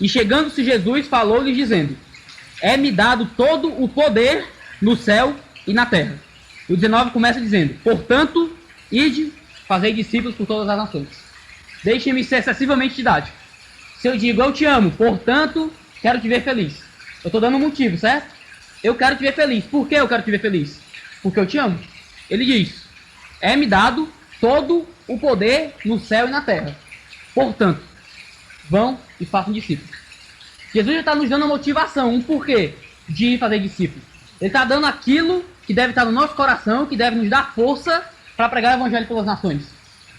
E chegando-se Jesus, falou-lhes dizendo: é-me dado todo o poder no céu e na terra. O 19 começa dizendo: portanto, ide, fazei discípulos por todas as nações. Deixem-me ser excessivamente didático. Se eu digo, eu te amo, portanto, quero te ver feliz. Eu estou dando um motivo, certo? Eu quero te ver feliz. Por que eu quero te ver feliz? Porque eu te amo. Ele diz: é-me dado todo o poder no céu e na terra. Portanto, vão e façam discípulos. Jesus já está nos dando a motivação, um porquê de fazer discípulos. Ele está dando aquilo que deve estar no nosso coração, que deve nos dar força para pregar o evangelho pelas nações.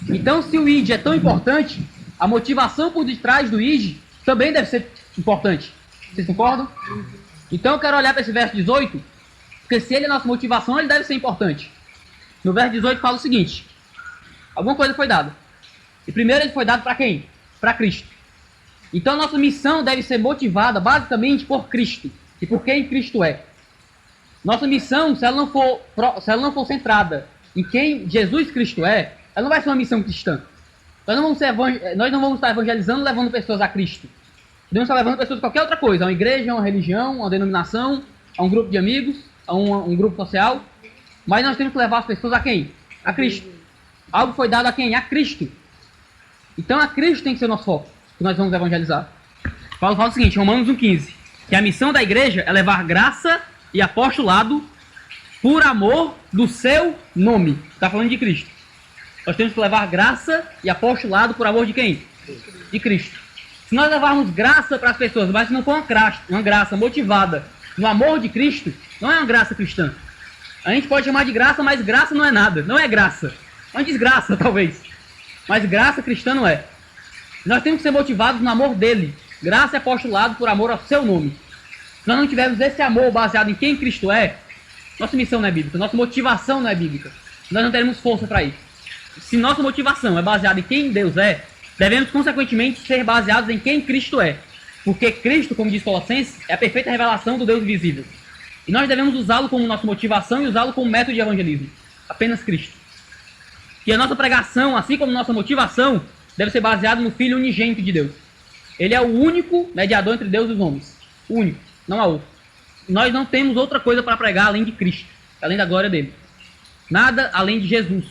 Então, se o ID é tão importante, a motivação por detrás do ID também deve ser importante. Vocês concordam? Então, eu quero olhar para esse verso 18, porque se ele é nossa motivação, ele deve ser importante. No verso 18 fala o seguinte: alguma coisa foi dada. E primeiro ele foi dado para quem? Para Cristo. Então, nossa missão deve ser motivada basicamente por Cristo e por quem Cristo é. Nossa missão, se ela não for centrada em quem Jesus Cristo é, ela não vai ser uma missão cristã. Nós não vamos estar evangelizando levando pessoas a Cristo. Podemos estar levando pessoas a qualquer outra coisa, a uma igreja, a uma religião, a uma denominação, a um grupo de amigos, a um grupo social. Mas nós temos que levar as pessoas a quem? A Cristo. Algo foi dado a quem? A Cristo. Então a Cristo tem que ser o nosso foco, que nós vamos evangelizar. Paulo fala o seguinte, Romanos 1,15, que a missão da igreja é levar graça e apostolado por amor do seu nome. Está falando de Cristo. Nós temos que levar graça e apostolado por amor de quem? De Cristo. Se nós levarmos graça para as pessoas, mas se não for uma graça motivada no amor de Cristo, não é uma graça cristã. A gente pode chamar de graça, mas graça não é nada. Não é graça. É uma desgraça, talvez. Mas graça cristã não é. Nós temos que ser motivados no amor dele. Graça e apostolado por amor ao seu nome. Se nós não tivermos esse amor baseado em quem Cristo é, nossa missão não é bíblica, nossa motivação não é bíblica. Nós não teremos força para isso. Se nossa motivação é baseada em quem Deus é, devemos consequentemente ser baseados em quem Cristo é. Porque Cristo, como diz Colossenses, é a perfeita revelação do Deus invisível. E nós devemos usá-lo como nossa motivação e usá-lo como método de evangelismo. Apenas Cristo. E a nossa pregação, assim como nossa motivação, deve ser baseada no Filho unigênito de Deus. Ele é o único mediador entre Deus e os homens. O único. Não há outro. Nós não temos outra coisa para pregar além de Cristo, além da glória dele. Nada além de Jesus.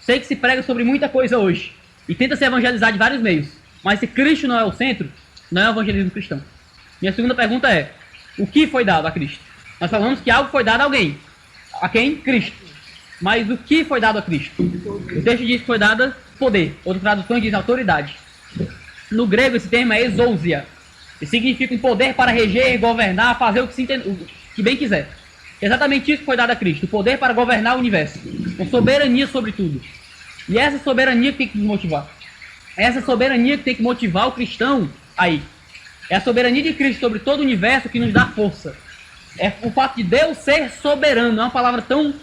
Sei que se prega sobre muita coisa hoje e tenta se evangelizar de vários meios, mas se Cristo não é o centro, não é o evangelismo cristão. Minha segunda pergunta é: o que foi dado a Cristo? Nós falamos que algo foi dado a alguém. A quem? Cristo. Mas o que foi dado a Cristo? O texto diz que foi dado poder. Outras traduções dizem autoridade. No grego esse termo é exousia. E significa um poder para reger, governar, fazer o que bem quiser. Exatamente isso que foi dado a Cristo. O poder para governar o universo. Com soberania sobre tudo. E essa soberania que tem que nos motivar. Essa soberania que tem que motivar o cristão aí. É a soberania de Cristo sobre todo o universo que nos dá força. É o fato de Deus ser soberano. É uma palavra tão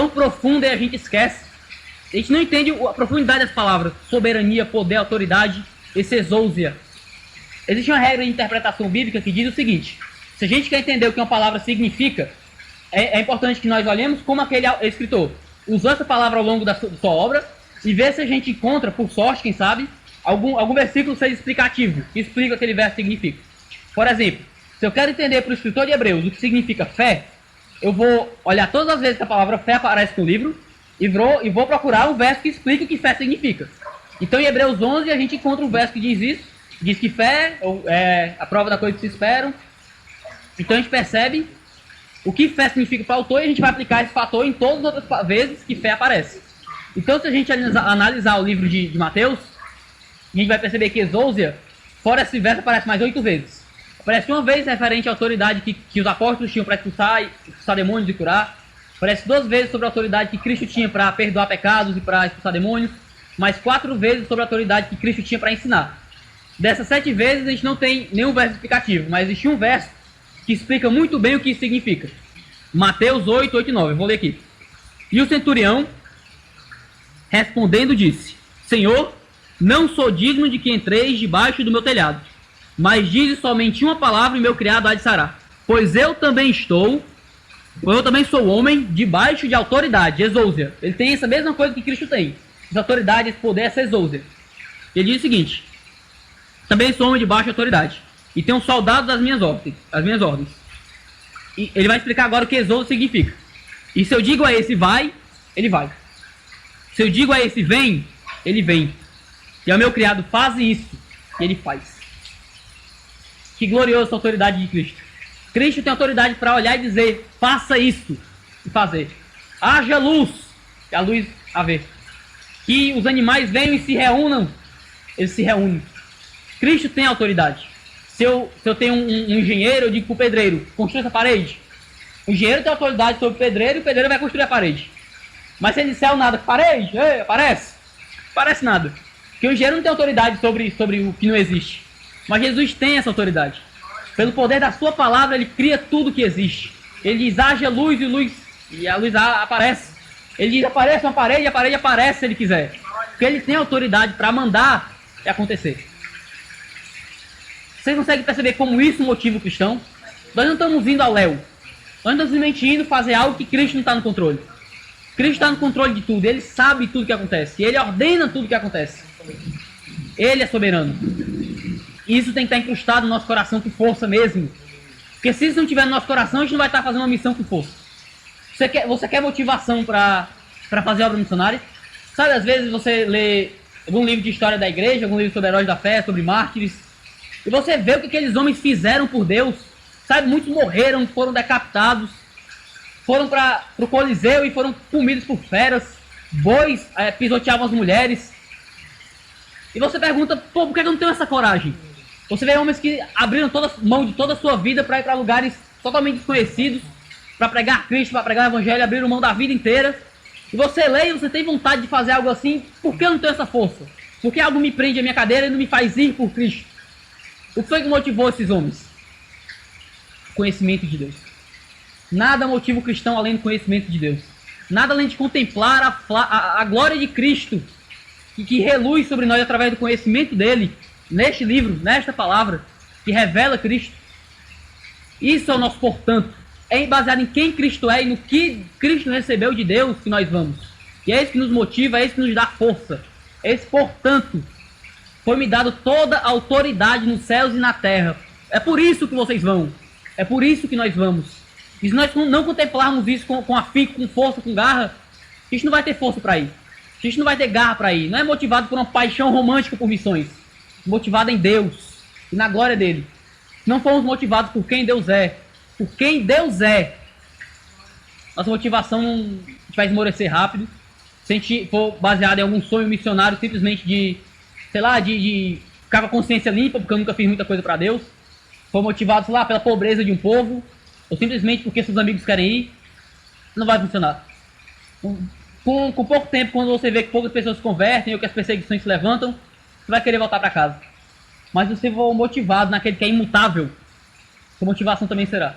profunda e a gente esquece. A gente não entende a profundidade das palavras. Soberania, poder, autoridade, esse exousia. Existe uma regra de interpretação bíblica que diz o seguinte: se a gente quer entender o que uma palavra significa, é importante que nós olhemos como aquele escritor usou essa palavra ao longo da sua obra e ver se a gente encontra, por sorte, quem sabe, algum versículo seja explicativo, que explica o que aquele verso significa. Por exemplo, se eu quero entender para o escritor de Hebreus o que significa fé, eu vou olhar todas as vezes que a palavra fé aparece no livro e vou procurar um verso que explica o que fé significa. Então, em Hebreus 11, a gente encontra um verso que diz isso. Diz que fé é a prova da coisa que se esperam. Então a gente percebe o que fé significa para o autor e a gente vai aplicar esse fator em todas as outras vezes que fé aparece. Então se a gente analisar o livro de Mateus, a gente vai perceber que exousia, fora esse verso, aparece mais 8 vezes. Aparece uma vez referente à autoridade que os apóstolos tinham para expulsar demônios e curar. Aparece 2 vezes sobre a autoridade que Cristo tinha para perdoar pecados e para expulsar demônios. Mais 4 vezes sobre a autoridade que Cristo tinha para ensinar. Dessas 7 vezes a gente não tem nenhum verso explicativo, mas existe um verso que explica muito bem o que isso significa. Mateus 8, 8 e 9, eu vou ler aqui. E o centurião, respondendo, disse: Senhor, não sou digno de que entreis debaixo do meu telhado, mas dize somente uma palavra e meu criado há de sarar. Pois eu também sou homem debaixo de autoridade, exousia. Ele tem essa mesma coisa que Cristo tem. Essa autoridade, esse poder, essa exousia. Ele diz o seguinte: também sou homem debaixo de autoridade. e tenho soldados das minhas ordens. E ele vai explicar agora o que exouso significa. E se eu digo a esse vai, ele vai. Se eu digo a esse vem, ele vem. E ao meu criado faz isso, e ele faz. Que gloriosa autoridade de Cristo. Cristo tem autoridade para olhar e dizer, faça isso, e fazer. Haja luz, e a luz haver. Que os animais venham e se reúnam, eles se reúnem. Cristo tem autoridade. Se eu tenho um engenheiro, eu digo para o pedreiro, construa essa parede. O engenheiro tem autoridade sobre o pedreiro e o pedreiro vai construir a parede. Mas se ele disser nada, parede, aparece. Parece nada. Porque o engenheiro não tem autoridade sobre o que não existe. Mas Jesus tem essa autoridade. Pelo poder da sua palavra, ele cria tudo que existe. Ele diz, haja luz e a luz aparece. Ele diz, aparece uma parede e a parede aparece se ele quiser. Porque ele tem autoridade para mandar e acontecer. Vocês conseguem perceber como isso motiva o cristão? Nós não estamos indo ao léu. Nós não estamos simplesmente indo fazer algo que Cristo não está no controle. Cristo está no controle de tudo. Ele sabe tudo que acontece. Ele ordena tudo que acontece. Ele é soberano. E isso tem que estar incrustado no nosso coração com força mesmo. Porque se isso não estiver no nosso coração, a gente não vai estar fazendo uma missão com força. Você quer motivação para fazer obra missionária? Sabe, às vezes você lê algum livro de história da igreja, algum livro sobre heróis da fé, sobre mártires, e você vê o que aqueles homens fizeram por Deus. Sabe, muitos morreram, foram decapitados, foram para o Coliseu e foram comidos por feras, bois pisoteavam as mulheres. E você pergunta, pô, por que eu não tenho essa coragem? Você vê homens que abriram mão de toda a sua vida para ir para lugares totalmente desconhecidos, para pregar Cristo, para pregar o Evangelho, abriram mão da vida inteira. E você lê e você tem vontade de fazer algo assim, por que eu não tenho essa força? Por que algo me prende a minha cadeira e não me faz ir por Cristo? O que foi que motivou esses homens? Conhecimento de Deus. Nada motiva o cristão além do conhecimento de Deus. Nada além de contemplar a glória de Cristo, que reluz sobre nós através do conhecimento dele, neste livro, nesta palavra, que revela Cristo. Isso é o nosso portanto. É baseado em quem Cristo é e no que Cristo recebeu de Deus que nós vamos. E é isso que nos motiva, é isso que nos dá força. Esse portanto, foi-me dado toda a autoridade nos céus e na terra. É por isso que vocês vão. É por isso que nós vamos. E se nós não contemplarmos isso com afinco, com força, com garra, a gente não vai ter força para ir. A gente não vai ter garra para ir. Não é motivado por uma paixão romântica por missões. Motivado em Deus e na glória dele. Não fomos motivados por quem Deus é. Por quem Deus é. Nossa motivação a gente vai esmorecer rápido. Se a gente for baseado em algum sonho missionário, simplesmente de ficar com a consciência limpa, porque eu nunca fiz muita coisa para Deus. For motivado, sei lá, pela pobreza de um povo, ou simplesmente porque seus amigos querem ir, não vai funcionar. Com pouco tempo, quando você vê que poucas pessoas se convertem ou que as perseguições se levantam, você vai querer voltar para casa. Mas se você for motivado naquele que é imutável, sua motivação também será.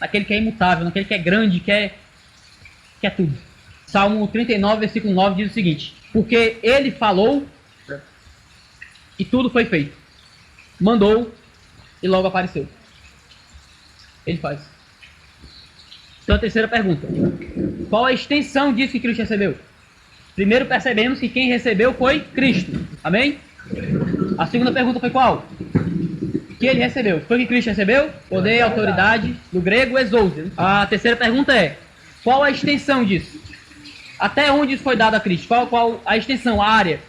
Naquele que é imutável, naquele que é grande, que é tudo. Salmo 39, versículo 9 diz o seguinte: porque ele falou e tudo foi feito. Mandou e logo apareceu. Ele faz. Então a terceira pergunta: qual a extensão disso que Cristo recebeu? Primeiro percebemos que quem recebeu foi Cristo. Amém? A segunda pergunta foi qual? Que ele recebeu. Foi que Cristo recebeu? Poder, autoridade, do grego, exousia. A terceira pergunta é: qual a extensão disso? Até onde isso foi dado a Cristo? Qual a extensão, a área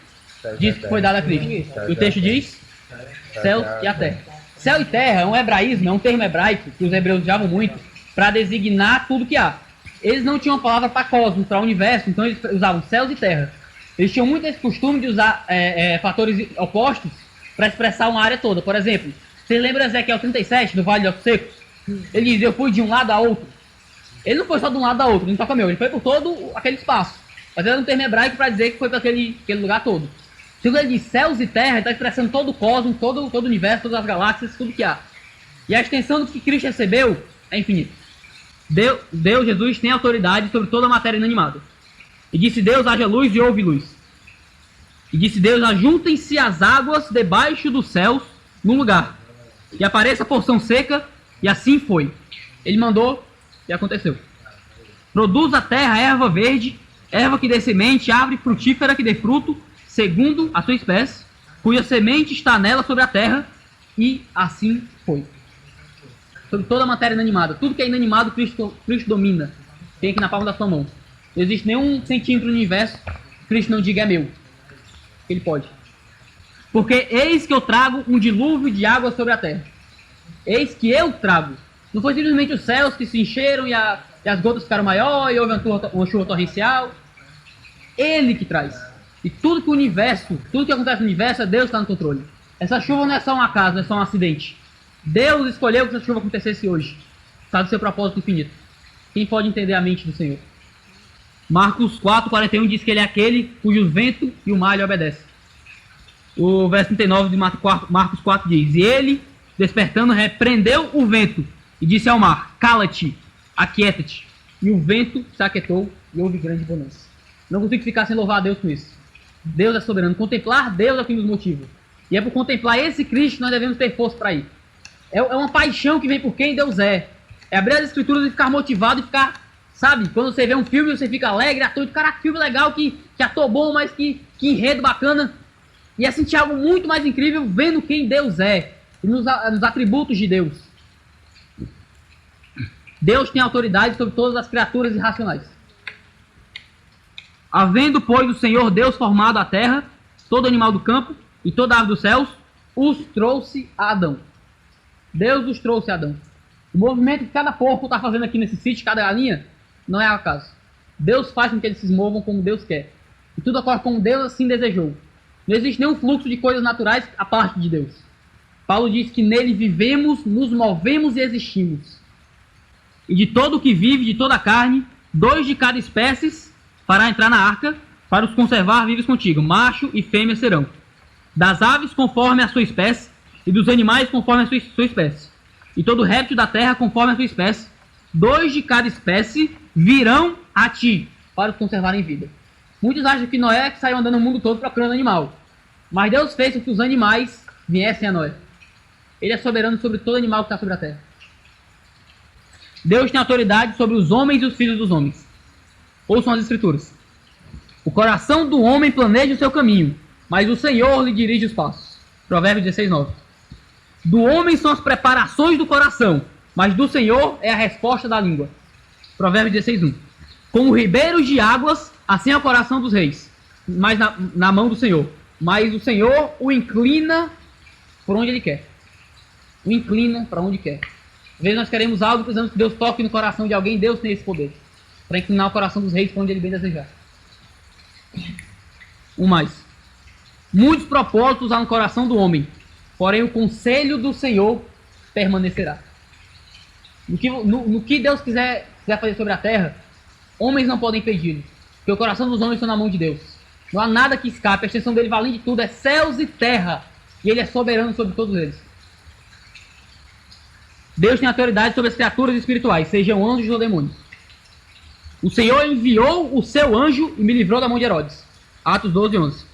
disso que foi dado a Cristo? E o texto diz: céu e a terra. Céu e terra é um hebraísmo, é um termo hebraico que os hebreus usavam muito para designar tudo que há. Eles não tinham palavra para cosmos, para universo, então eles usavam céus e terra. Eles tinham muito esse costume de usar fatores opostos para expressar uma área toda. Por exemplo, você lembra Ezequiel 37, do Vale de Ossos Secos? Ele diz: eu fui de um lado a outro. Ele não foi só de um lado a outro, não toca meu, ele foi por todo aquele espaço. Mas era um termo hebraico para dizer que foi para aquele lugar todo. Quando ele diz céus e terra, ele está expressando todo o cosmos, todo o universo, todas as galáxias, tudo que há. E a extensão do que Cristo recebeu é infinita. Deus, Jesus, tem autoridade sobre toda a matéria inanimada. E disse Deus: haja luz, e houve luz. E disse Deus: ajuntem-se as águas debaixo dos céus num lugar, e apareça a porção seca, e assim foi. Ele mandou, e aconteceu. Produz a terra erva verde, erva que dê semente, árvore frutífera que dê fruto, segundo a sua espécie, cuja semente está nela sobre a terra, E assim foi. Sobre toda a matéria inanimada. Tudo que é inanimado, Cristo domina. Tem aqui na palma da sua mão. Não existe nenhum centímetro no universo que Cristo não diga é meu. Ele pode. Porque eis que eu trago um dilúvio de água sobre a terra. Eis que eu trago. Não foi simplesmente os céus que se encheram e as gotas ficaram maiores e houve uma chuva torrencial. Ele que traz. E tudo que o universo, tudo que acontece no universo, é Deus que está no controle. Essa chuva não é só um acaso, não é só um acidente. Deus escolheu que essa chuva acontecesse hoje. Sabe o seu propósito infinito. Quem pode entender a mente do Senhor? Marcos 4:41 diz que ele é aquele cujo vento e o mar lhe obedecem. O verso 39 de Marcos 4 diz: E ele, despertando, repreendeu o vento e disse ao mar: Cala-te, aquieta-te. E o vento se aquietou e houve grande bonança. Não consigo ficar sem louvar a Deus com isso. Deus é soberano. Contemplar Deus é o que nos motiva. E é por contemplar esse Cristo que nós devemos ter força para ir. É uma paixão que vem por quem Deus é. É abrir as escrituras e ficar motivado e ficar, sabe, quando você vê um filme você fica alegre, ator de cara, que filme legal, que ator bom, mas que enredo bacana. E é sentir algo muito mais incrível vendo quem Deus é. E nos atributos de Deus. Deus tem autoridade sobre todas as criaturas irracionais. Havendo, pois, o Senhor Deus formado a terra, todo animal do campo e toda ave dos céus, os trouxe a Adão. Deus os trouxe a Adão. O movimento que cada porco está fazendo aqui nesse sítio, cada galinha, não é ao acaso. Deus faz com que eles se movam como Deus quer. E tudo ocorre como Deus assim desejou. Não existe nenhum fluxo de coisas naturais à parte de Deus. Paulo diz que nele vivemos, nos movemos e existimos. E de todo o que vive, de toda a carne, 2 de cada espécie fará entrar na arca, para os conservar vivos contigo. Macho e fêmea serão. Das aves conforme a sua espécie, e dos animais conforme a sua espécie. E todo réptil da terra conforme a sua espécie. 2 de cada espécie virão a ti, para os conservar em vida. Muitos acham que Noé é que saiu andando no mundo todo procurando animal. Mas Deus fez com que os animais viessem a Noé. Ele é soberano sobre todo animal que está sobre a terra. Deus tem autoridade sobre os homens e os filhos dos homens. Ouçam as escrituras. O coração do homem planeja o seu caminho, mas o Senhor lhe dirige os passos. Provérbios 16:9. Do homem são as preparações do coração, mas do Senhor é a resposta da língua. Provérbios 16:1. Como ribeiros de águas, assim é o coração dos reis, mas na mão do Senhor. Mas o Senhor o inclina por onde Ele quer. O inclina para onde quer. Às vezes nós queremos algo, precisamos que Deus toque no coração de alguém. Deus tem esse poder para inclinar o coração dos reis para onde Ele bem desejar. Mais. Muitos propósitos há no coração do homem, porém o conselho do Senhor permanecerá. No que Deus quiser fazer sobre a terra, homens não podem impedir, porque o coração dos homens está na mão de Deus. Não há nada que escape, a extensão dele, além de tudo, é céus e terra, e Ele é soberano sobre todos eles. Deus tem autoridade sobre as criaturas espirituais, sejam anjos ou demônios. O Senhor enviou o seu anjo e me livrou da mão de Herodes. Atos 12:11.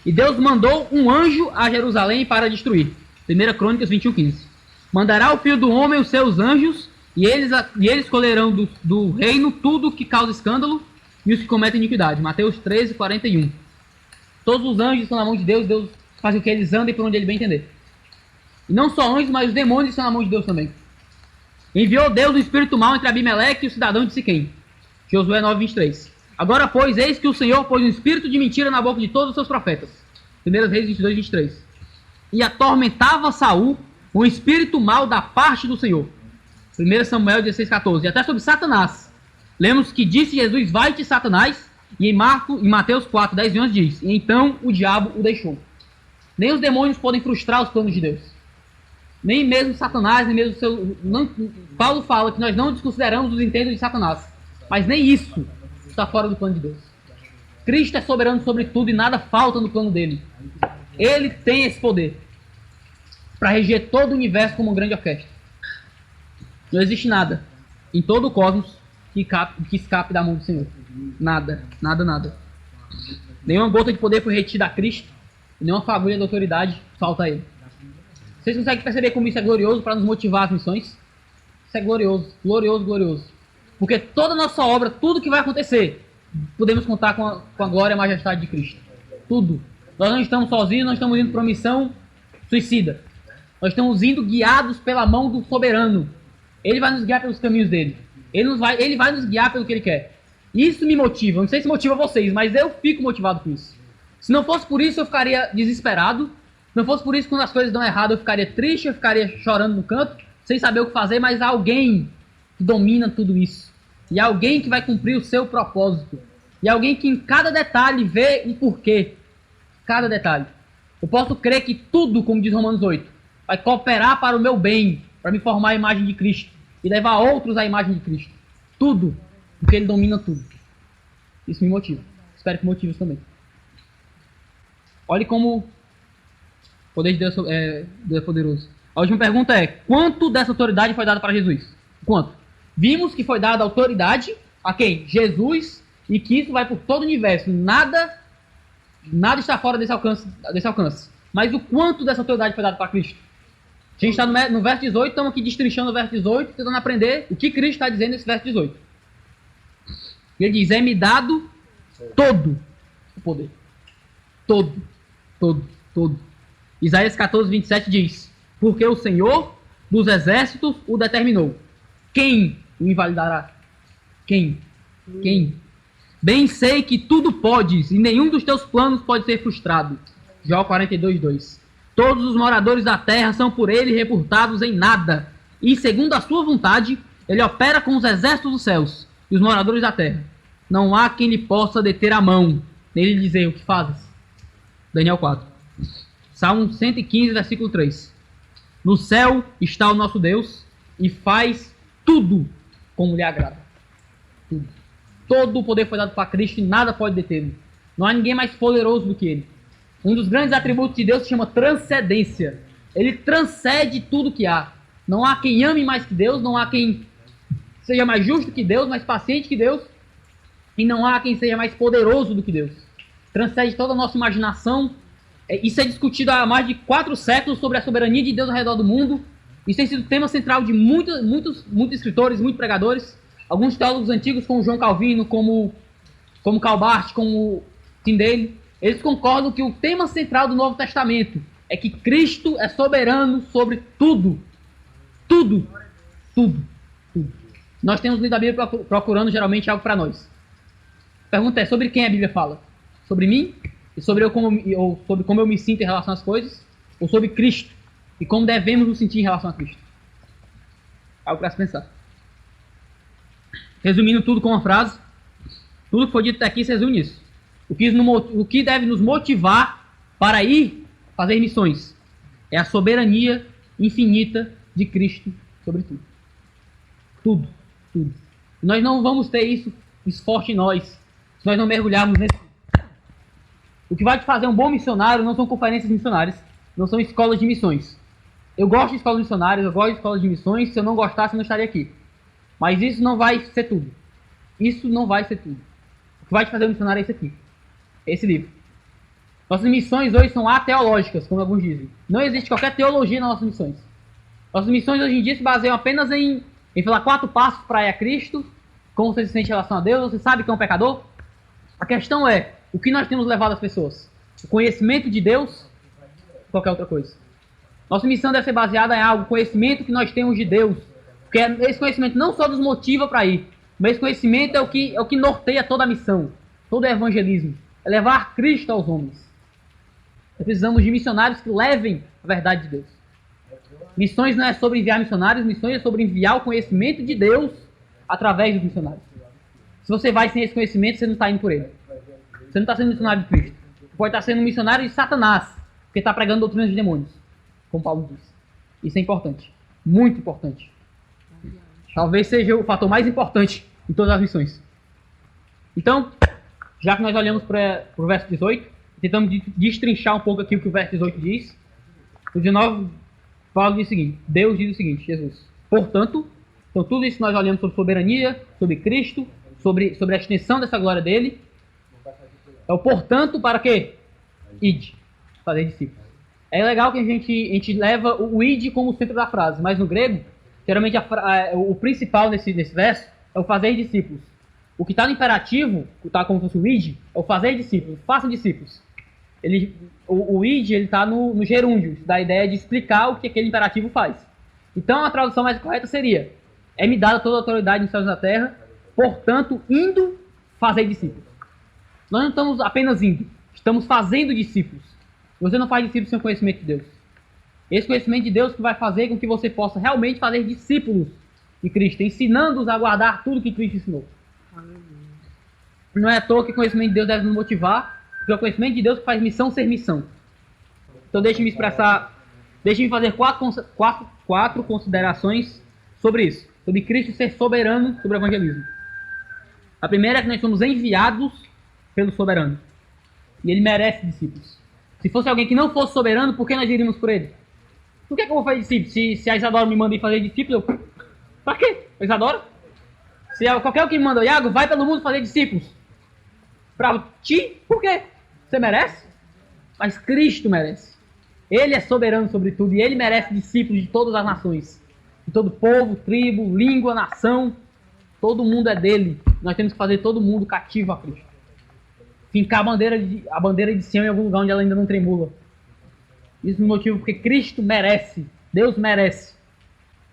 E Deus mandou um anjo a Jerusalém para destruir. 1 Crônicas 21:15. Mandará o Filho do Homem os seus anjos, e eles colherão do reino tudo que causa escândalo e os que cometem iniquidade. Mateus 13:41. Todos os anjos estão na mão de Deus, Deus faz com que eles andem por onde Ele bem entender. E não só anjos, mas os demônios estão na mão de Deus também. Enviou Deus o espírito mau entre Abimeleque e o cidadão de Siquém. Josué 9:23. Agora, pois, eis que o Senhor pôs um espírito de mentira na boca de todos os seus profetas. 1 Reis 22:23. E atormentava Saul um espírito mau da parte do Senhor. 1 Samuel 16:14. E até sobre Satanás. Lemos que disse Jesus: vai-te, Satanás. E em Mateus 4:10 diz: e então o diabo o deixou. Nem os demônios podem frustrar os planos de Deus. Nem mesmo Satanás, nem mesmo Paulo fala que nós não desconsideramos os intentos de Satanás. Mas nem isso está fora do plano de Deus. Cristo é soberano sobre tudo e nada falta no plano dele. Ele tem esse poder para reger todo o universo como uma grande orquestra. Não existe nada em todo o cosmos que escape da mão do Senhor. Nada, nada, nada. Nenhuma gota de poder foi retida a Cristo, e nenhuma fagulha de autoridade falta a Ele. Vocês conseguem perceber como isso é glorioso para nos motivar as missões? Isso é glorioso, glorioso, glorioso. Porque toda a nossa obra, tudo que vai acontecer, podemos contar com a glória e a majestade de Cristo. Tudo. Nós não estamos sozinhos, nós estamos indo para uma missão suicida. Nós Nós estamos indo guiados pela mão do soberano. Ele vai nos guiar pelos caminhos dele. Ele vai nos guiar pelo que ele quer. Isso me motiva. Não sei se motiva vocês, mas eu fico motivado por isso. Se não fosse por isso, eu ficaria desesperado. Se não fosse por isso, quando as coisas dão errado, eu ficaria triste, eu ficaria chorando no canto, sem saber o que fazer, mas há alguém que domina tudo isso. E há alguém que vai cumprir o seu propósito. E há alguém que em cada detalhe vê um porquê. Cada detalhe. Eu posso crer que tudo, como diz Romanos 8, vai cooperar para o meu bem, para me formar a imagem de Cristo e levar outros à imagem de Cristo. Tudo, porque Ele domina tudo. Isso me motiva. Espero que motive isso também. Olhe como o poder de Deus é poderoso. A última pergunta é: quanto dessa autoridade foi dada para Jesus? Quanto? Vimos que foi dada autoridade a quem? Jesus, e que isso vai por todo o universo. Nada está fora desse alcance. Mas o quanto dessa autoridade foi dada para Cristo? A gente está no verso 18, estamos aqui destrinchando o verso 18, tentando aprender o que Cristo está dizendo nesse verso 18. E ele diz: é-me dado todo o poder. Todo. Isaías 14, 27 diz: porque o Senhor dos exércitos o determinou. Quem o invalidará? Quem? Bem sei que tudo podes, e nenhum dos teus planos pode ser frustrado. Jó 42, 2. Todos os moradores da terra são por ele reportados em nada. E segundo a sua vontade, ele opera com os exércitos dos céus e os moradores da terra. Não há quem lhe possa deter a mão. Nele dizer: o que fazes? Daniel 4. Salmo 115, versículo 3. No céu está o nosso Deus e faz tudo como lhe agrada. Tudo. Todo o poder foi dado para Cristo e nada pode detê-lo. Não há ninguém mais poderoso do que Ele. Um dos grandes atributos de Deus se chama transcendência. Ele transcende tudo que há. Não há quem ame mais que Deus, não há quem seja mais justo que Deus, mais paciente que Deus, e não há quem seja mais poderoso do que Deus. Transcende toda a nossa imaginação. Isso é discutido há mais de 4 séculos sobre a soberania de Deus ao redor do mundo. Isso tem sido tema central de muitos escritores, muitos pregadores. Alguns teólogos antigos, como João Calvino, como Karl Barth, como Tyndale, eles concordam que o tema central do Novo Testamento é que Cristo é soberano sobre tudo. Tudo. Nós temos lido a Bíblia procurando geralmente algo para nós. A pergunta é: sobre quem a Bíblia fala? Sobre mim? E sobre como eu me sinto em relação às coisas? Ou sobre Cristo? E como devemos nos sentir em relação a Cristo? Algo para se pensar. Resumindo tudo com uma frase, tudo que foi dito até aqui se resume nisso. O que deve nos motivar para ir fazer missões é a soberania infinita de Cristo sobre tudo. Tudo. Nós não vamos ter isso forte em nós se nós não mergulharmos nesse. O que vai te fazer um bom missionário não são conferências missionárias, não são escolas de missões. Eu gosto de escolas missionárias, eu gosto de escolas de missões. Se eu não gostasse, eu não estaria aqui. Mas isso não vai ser tudo. Isso não vai ser tudo. O que vai te fazer um missionário é isso aqui. Esse livro. Nossas missões hoje são ateológicas, como alguns dizem. Não existe qualquer teologia nas nossas missões. Nossas missões hoje em dia se baseiam apenas em falar 4 passos para ir a Cristo, como você se sente em relação a Deus, você sabe que é um pecador. A questão é, o que nós temos levado às pessoas? O conhecimento de Deus? Qualquer outra coisa. Nossa missão deve ser baseada em algo, conhecimento que nós temos de Deus. Porque esse conhecimento não só nos motiva para ir, mas esse conhecimento é o que norteia toda a missão, todo o evangelismo. É levar Cristo aos homens. Nós precisamos de missionários que levem a verdade de Deus. Missões não é sobre enviar missionários, missões é sobre enviar o conhecimento de Deus através dos missionários. Se você vai sem esse conhecimento, você não está indo por ele. Você não está sendo missionário de Cristo. Você pode estar sendo missionário de Satanás, porque está pregando doutrinas de demônios, como Paulo diz. Isso é importante. Muito importante. Talvez seja o fator mais importante em todas as missões. Então, já que nós olhamos para o verso 18, tentamos destrinchar um pouco aqui o que o verso 18 diz. O 19, Paulo diz o seguinte: Deus diz o seguinte, Jesus. Portanto, então tudo isso nós olhamos sobre soberania, sobre Cristo, sobre a extensão dessa glória dele. É o portanto para quê? Ide, fazer discípulos. É legal que a gente leva o ide como centro da frase, mas no grego, geralmente o principal nesse verso é o fazer discípulos. O que está no imperativo, está como se fosse o ide, é o fazer discípulos, façam discípulos. O id ele está no gerúndio, da ideia de explicar o que aquele imperativo faz. Então a tradução mais correta seria: é-me dada toda a autoridade nos céus e na terra, portanto, indo fazer discípulos. Nós não estamos apenas indo, estamos fazendo discípulos. Você não faz discípulos sem o conhecimento de Deus. Esse conhecimento de Deus que vai fazer com que você possa realmente fazer discípulos de Cristo, ensinando-os a guardar tudo que Cristo ensinou. Não é à toa que o conhecimento de Deus deve nos motivar, porque é o conhecimento de Deus que faz missão ser missão. Então deixe-me fazer quatro considerações sobre isso, sobre Cristo ser soberano sobre o evangelismo. A primeira é que nós somos enviados pelo soberano, e ele merece discípulos. Se fosse alguém que não fosse soberano, por que nós iríamos por ele? Por que eu vou fazer discípulos? Se a Isadora me manda ir fazer discípulos, pra quê? A Isadora? Se qualquer um que me manda, Iago, vai pelo mundo fazer discípulos. Pra ti? Por quê? Você merece? Mas Cristo merece. Ele é soberano sobre tudo e ele merece discípulos de todas as nações. De todo povo, tribo, língua, nação. Todo mundo é dele. Nós temos que fazer todo mundo cativo a Cristo. Fincar a bandeira de Sião em algum lugar onde ela ainda não tremula. Isso é o motivo porque Cristo merece. Deus merece.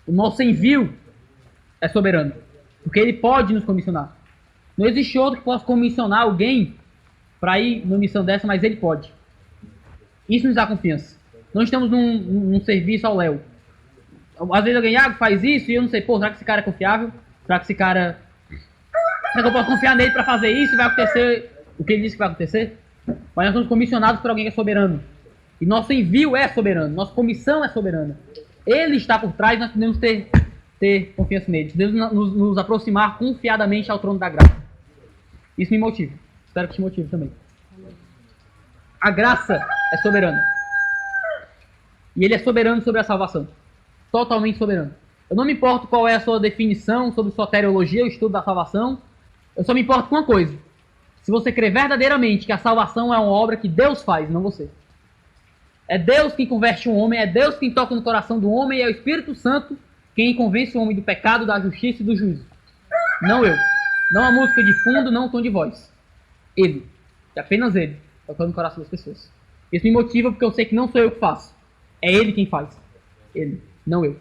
O nosso envio é soberano. Porque ele pode nos comissionar. Não existe outro que possa comissionar alguém para ir numa missão dessa, mas ele pode. Isso nos dá confiança. Não estamos num serviço ao léu. Às vezes alguém faz isso e eu não sei, será que esse cara é confiável? Será que esse cara... Será que eu posso confiar nele para fazer isso e vai acontecer o que ele disse que vai acontecer? Mas nós somos comissionados por alguém que é soberano. E nosso envio é soberano. Nossa comissão é soberana. Ele está por trás, nós podemos ter confiança nele. Devemos nos aproximar confiadamente ao trono da graça. Isso me motiva. Espero que te motive também. A graça é soberana. E ele é soberano sobre a salvação. Totalmente soberano. Eu não me importo qual é a sua definição sobre soteriologia, o estudo da salvação. Eu só me importo com uma coisa. Se você crê verdadeiramente que a salvação é uma obra que Deus faz, não você. É Deus quem converte um homem, é Deus quem toca no coração do homem e é o Espírito Santo quem convence o homem do pecado, da justiça e do juízo. Não eu. Não a música de fundo, não o tom de voz. Ele. É apenas ele. Tocando no coração das pessoas. Isso me motiva porque eu sei que não sou eu que faço. É ele quem faz. Ele. Não eu.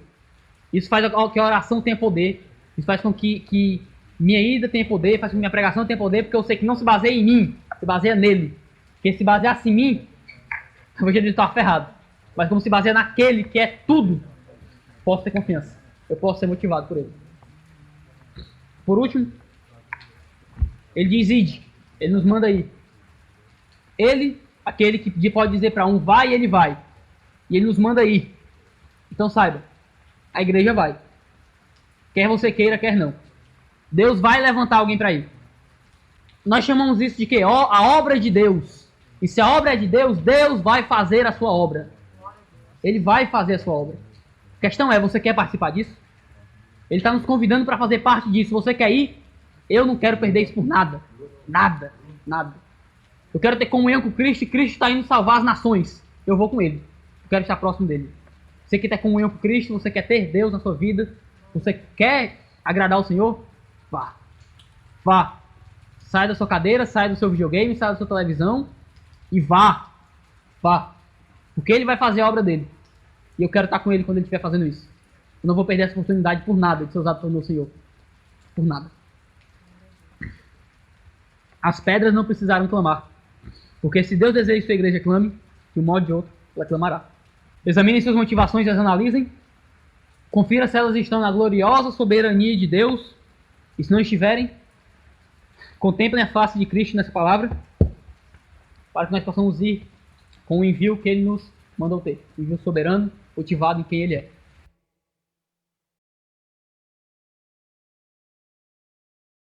Isso faz com que a oração tenha poder. Isso faz com que minha ida tenha poder. Faz com que minha pregação tenha poder. Porque eu sei que não se baseia em mim. Se baseia nele. Porque se baseasse em mim, eu vou estar ferrado. Mas como se baseia naquele que é tudo, posso ter confiança. Eu posso ser motivado por ele. Por último, ele diz ide. Ele nos manda ir. Ele, aquele que pode dizer para um vai, ele vai. E ele nos manda ir. Então saiba, a igreja vai. Quer você queira, quer não. Deus vai levantar alguém para ir. Nós chamamos isso de quê? A obra de Deus. E se a obra é de Deus, Deus vai fazer a sua obra. Ele vai fazer a sua obra. A questão é, você quer participar disso? Ele está nos convidando para fazer parte disso. Você quer ir? Eu não quero perder isso por nada. Nada. Nada. Eu quero ter comunhão com Cristo e Cristo está indo salvar as nações. Eu vou com ele. Eu quero estar próximo dele. Você quer ter comunhão com Cristo, você quer ter Deus na sua vida, você quer agradar o Senhor? Vá. Vá. Sai da sua cadeira, sai do seu videogame, sai da sua televisão e vá. Vá. Porque ele vai fazer a obra dele. E eu quero estar com ele quando ele estiver fazendo isso. Eu não vou perder essa oportunidade por nada de ser usado pelo meu Senhor. Por nada. As pedras não precisaram clamar. Porque se Deus deseja que sua igreja clame, de um modo ou de outro, ela clamará. Examinem suas motivações e as analisem. Confira se elas estão na gloriosa soberania de Deus. E se não estiverem, contemplem a face de Cristo nessa palavra, para que nós possamos ir com o envio que ele nos mandou ter. O envio soberano, motivado em quem ele é.